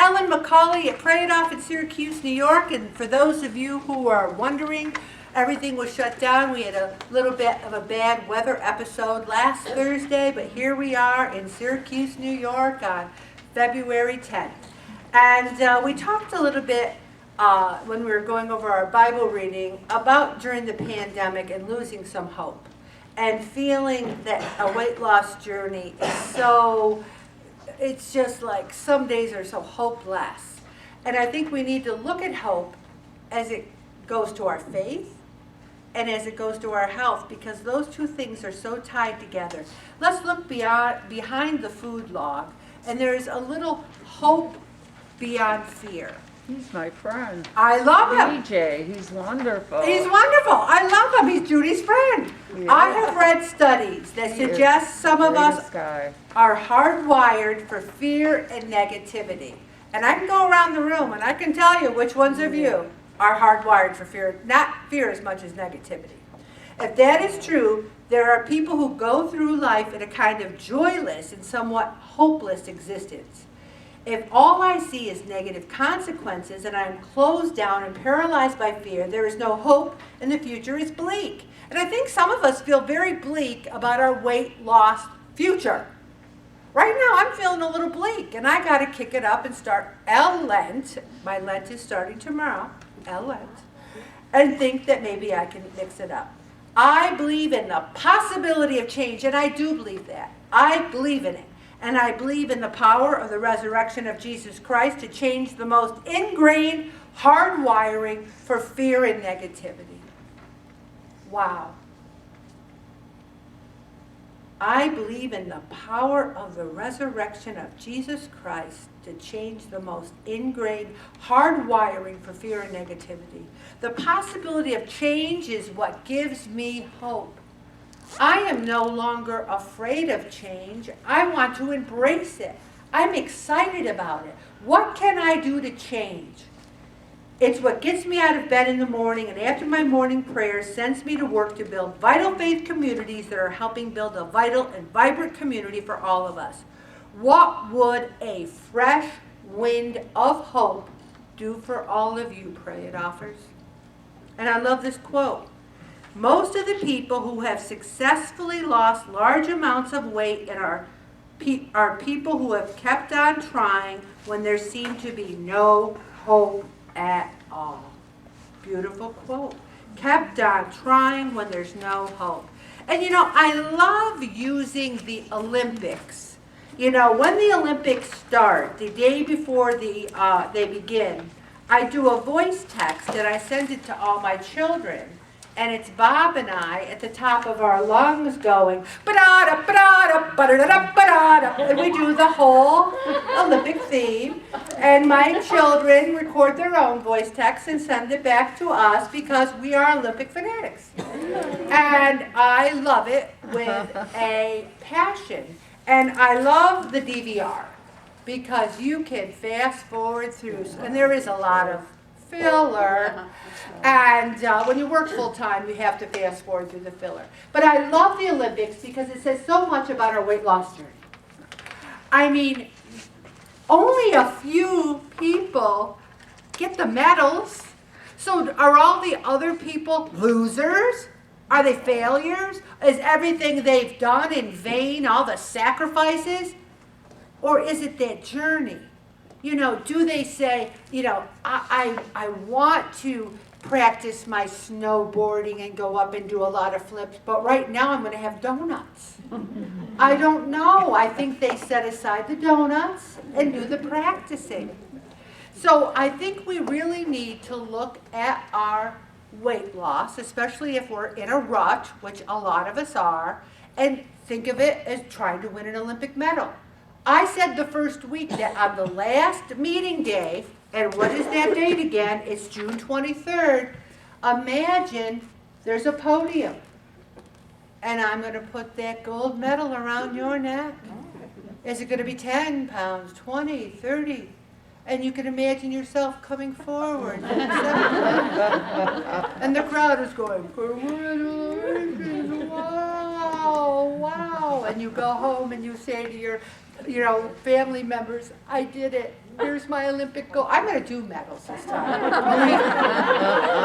Ellen McCauley at Pray It Off in Syracuse, New York. And for those of you who are wondering, everything was shut down. We had a little bit of a bad weather episode last Thursday, but here we are in Syracuse, New York on February 10th. And we talked a little bit when we were going over our Bible reading about during the pandemic and losing some hope and feeling that a weight loss journey is so, it's just like some days are so hopeless. And I think we need to look at hope as it goes to our faith and as it goes to our health, because those two things are so tied together. Let's look behind the food log, and there's a little hope beyond fear. He's my friend. I love him. DJ, he's wonderful. He's wonderful. I love him. He's Judy's friend. Yeah. I have read studies that suggest some of us are hardwired for fear and negativity. And I can go around the room and I can tell you which ones of you are hardwired for fear, not fear as much as negativity. If that is true, there are people who go through life in a kind of joyless and somewhat hopeless existence. If all I see is negative consequences and I'm closed down and paralyzed by fear, there is no hope and the future is bleak. And I think some of us feel very bleak about our weight loss future. Right now I'm feeling a little bleak, and I got to kick it up and start Lent. My Lent is starting tomorrow, Lent, and think that maybe I can mix it up. I believe in the possibility of change, and I do believe that. I believe in it. And I believe in the power of the resurrection of Jesus Christ to change the most ingrained hardwiring for fear and negativity. Wow. I believe in the power of the resurrection of Jesus Christ to change the most ingrained hardwiring for fear and negativity. The possibility of change is what gives me hope. I am no longer afraid of change. I want to embrace it. I'm excited about it. What can I do to change? It's what gets me out of bed in the morning, and after my morning prayer sends me to work to build vital faith communities that are helping build a vital and vibrant community for all of us. What would a fresh wind of hope do for all of you, Pray It Offers? And I love this quote. Most of the people who have successfully lost large amounts of weight are people who have kept on trying when there seemed to be no hope at all. Beautiful quote. Kept on trying when there's no hope. And you know, I love using the Olympics. You know, when the Olympics start, the day before they begin, I do a voice text and I send it to all my children. And it's Bob and I at the top of our lungs going, ba-da-da, ba-da-da, ba-da-da, ba-da-da, and we do the whole Olympic theme. And my children record their own voice text and send it back to us because we are Olympic fanatics. And I love it with a passion. And I love the DVR because you can fast forward through, and there is a lot of filler, and when you work full-time you have to fast forward through the filler. But I love the Olympics because it says so much about our weight loss journey. I mean, only a few people get the medals. So are all the other people losers? Are they failures? Is everything they've done in vain, all the sacrifices? Or is it that journey? You know, do they say, you know, I want to practice my snowboarding and go up and do a lot of flips, but right now I'm going to have donuts. I don't know. I think they set aside the donuts and do the practicing. So I think we really need to look at our weight loss, especially if we're in a rut, which a lot of us are, and think of it as trying to win an Olympic medal. I said the first week that on the last meeting day, and what is that date again? It's June 23rd. Imagine there's a podium, and I'm going to put that gold medal around your neck. Is it going to be 10 pounds, 20, 30? And you can imagine yourself coming forward. And the crowd is going, wow, wow. And you go home and you say to your family members, I did it. Here's my Olympic gold. I'm going to do medals this time.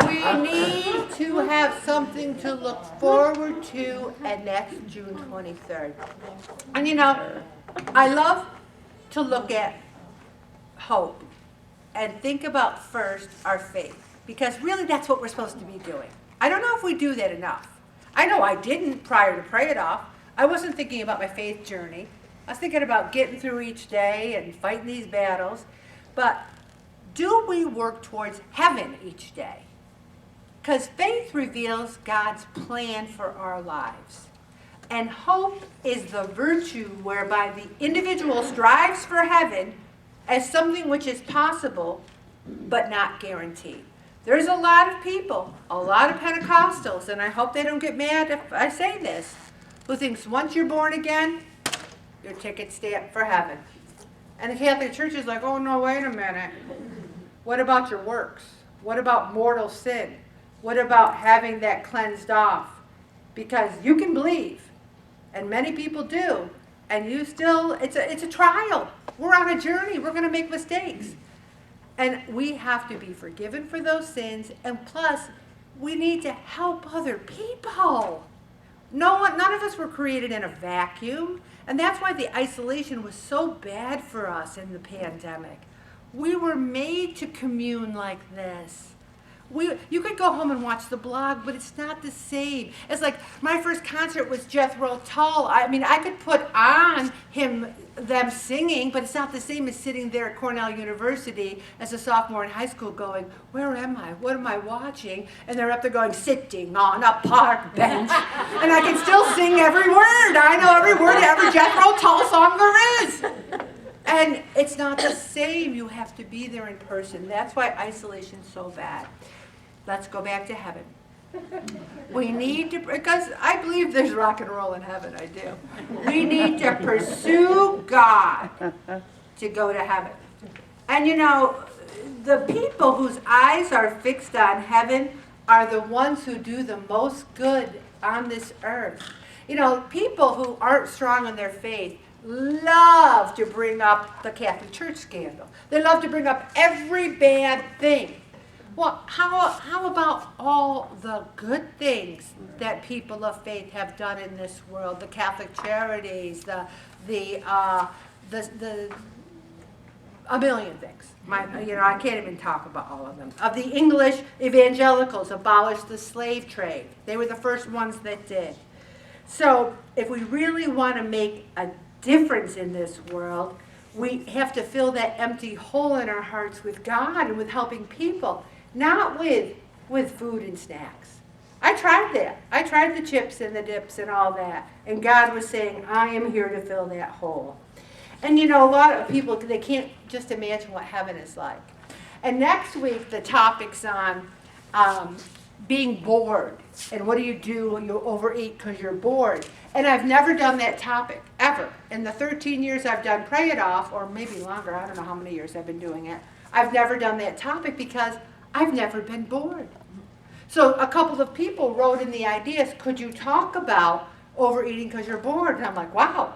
We need to have something to look forward to, and that's June 23rd. And I love to look at hope and think about first our faith, because really that's what we're supposed to be doing. I don't know if we do that enough. I know I didn't prior to Pray It Off. I wasn't thinking about my faith journey. I was thinking about getting through each day and fighting these battles. But do we work towards heaven each day? Because faith reveals God's plan for our lives. And hope is the virtue whereby the individual strives for heaven as something which is possible but not guaranteed. There's a lot of people, a lot of Pentecostals, and I hope they don't get mad if I say this, who thinks once you're born again, your ticket's stamped for heaven. And the Catholic Church is like, oh no, wait a minute. What about your works? What about mortal sin? What about having that cleansed off? Because you can believe, and many people do, and you still, it's a trial. We're on a journey. We're going to make mistakes. And we have to be forgiven for those sins, and plus, we need to help other people. None of us were created in a vacuum, and that's why the isolation was so bad for us in the pandemic. We were made to commune like this. You could go home and watch the blog, but it's not the same. It's like my first concert was Jethro Tull. I mean, I could put on them singing, but it's not the same as sitting there at Cornell University as a sophomore in high school going, where am I? What am I watching? And they're up there going, sitting on a park bench. And I can still sing every word. I know every word to every Jethro Tull song there is. And it's not the same. You have to be there in person. That's why isolation's so bad. Let's go back to heaven. We need to, because I believe there's rock and roll in heaven, I do. We need to pursue God to go to heaven. And the people whose eyes are fixed on heaven are the ones who do the most good on this earth. People who aren't strong in their faith love to bring up the Catholic Church scandal. They love to bring up every bad thing. Well, how about all the good things that people of faith have done in this world? The Catholic charities, a million things. I can't even talk about all of them. Of the English evangelicals abolished the slave trade. They were the first ones that did. So if we really want to make a difference in this world, we have to fill that empty hole in our hearts with God and with helping people. Not with food and snacks. I tried that. I tried the chips and the dips and all that. And God was saying, I am here to fill that hole. And a lot of people, they can't just imagine what heaven is like. And next week, the topic's on being bored. And what do? You overeat because you're bored. And I've never done that topic, ever. In the 13 years I've done Pray It Off, or maybe longer, I don't know how many years I've been doing it, I've never done that topic because I've never been bored. So a couple of people wrote in the ideas, could you talk about overeating because you're bored? And I'm like, wow,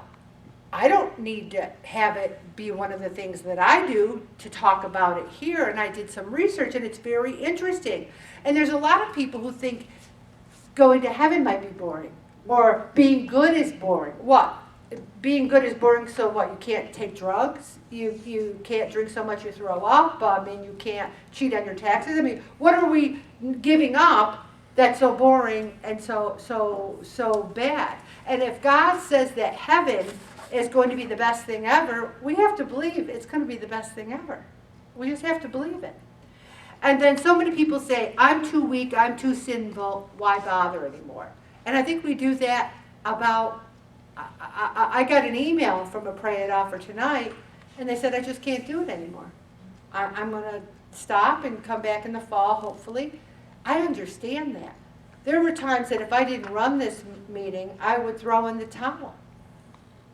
I don't need to have it be one of the things that I do to talk about it here. And I did some research, and it's very interesting. And there's a lot of people who think going to heaven might be boring, or being good is boring. What? Being good is boring, so what? You can't take drugs? You can't drink so much you throw up? You can't cheat on your taxes? What are we giving up that's so boring and so bad? And if God says that heaven is going to be the best thing ever, we have to believe it's going to be the best thing ever. We just have to believe it. And then so many people say, I'm too weak, I'm too sinful, why bother anymore? And I think we do that about... I got an email from a Pray It Offer tonight, and they said, I just can't do it anymore. I'm going to stop and come back in the fall, hopefully. I understand that. There were times that if I didn't run this meeting, I would throw in the towel.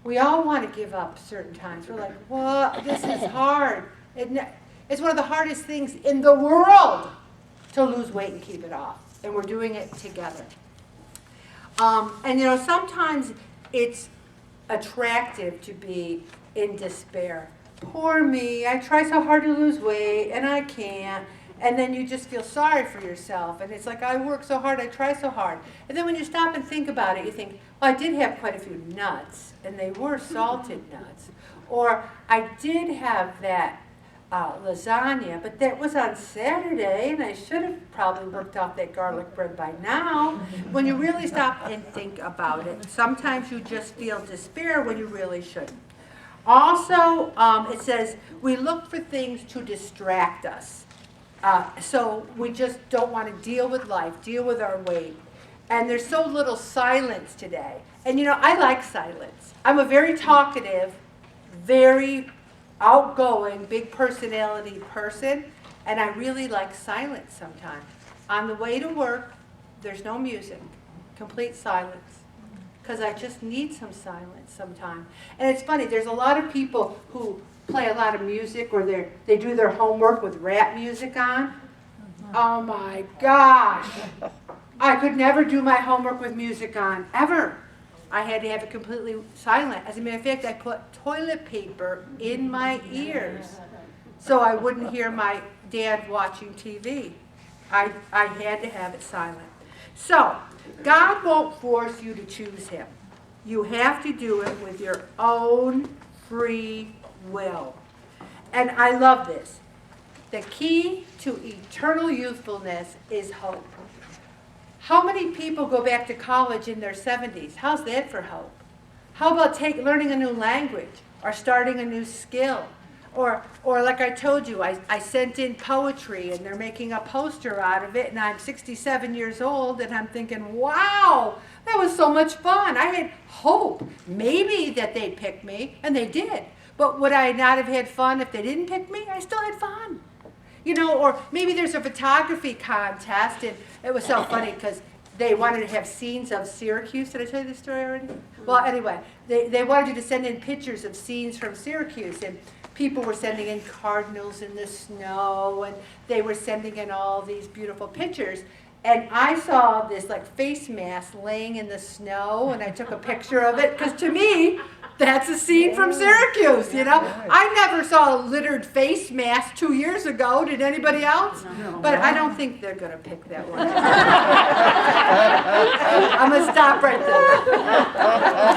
We all want to give up certain times. We're like, well, this is hard. It's one of the hardest things in the world to lose weight and keep it off. And we're doing it together. And sometimes it's attractive to be in despair. Poor me, I try so hard to lose weight and I can't. And then you just feel sorry for yourself. And it's like, I work so hard, I try so hard. And then when you stop and think about it, you think, well, I did have quite a few nuts, and they were salted nuts. Or I did have that lasagna, but that was on Saturday, and I should have probably worked off that garlic bread by now. When you really stop and think about it, sometimes you just feel despair when you really shouldn't. Also, it says, we look for things to distract us. So we just don't want to deal with life, deal with our weight. And there's so little silence today. And you know, I like silence. I'm a very talkative, very outgoing, big personality person, and I really like silence sometimes. On the way to work, there's no music, complete silence, because I just need some silence sometimes. And it's funny, there's a lot of people who play a lot of music, or they do their homework with rap music on. Oh my gosh! I could never do my homework with music on, ever. I had to have it completely silent. As a matter of fact, I put toilet paper in my ears so I wouldn't hear my dad watching TV. I had to have it silent. So, God won't force you to choose Him. You have to do it with your own free will. And I love this. The key to eternal youthfulness is hope. How many people go back to college in their 70s? How's that for hope? How about learning a new language or starting a new skill? Or like I told you, I sent in poetry and they're making a poster out of it, and I'm 67 years old and I'm thinking, wow, that was so much fun. I had hope maybe that they'd pick me, and they did. But would I not have had fun if they didn't pick me? I still had fun. You know, or maybe there's a photography contest, and it was so funny because they wanted to have scenes of Syracuse. Did I tell you this story already? Well, anyway, they wanted you to send in pictures of scenes from Syracuse, and people were sending in cardinals in the snow, and they were sending in all these beautiful pictures. And I saw this like face mask laying in the snow, and I took a picture of it, because to me, that's a scene from Syracuse, you know. I never saw a littered face mask 2 years ago. Did anybody else? But I don't think they're going to pick that one. I'm going to stop right there.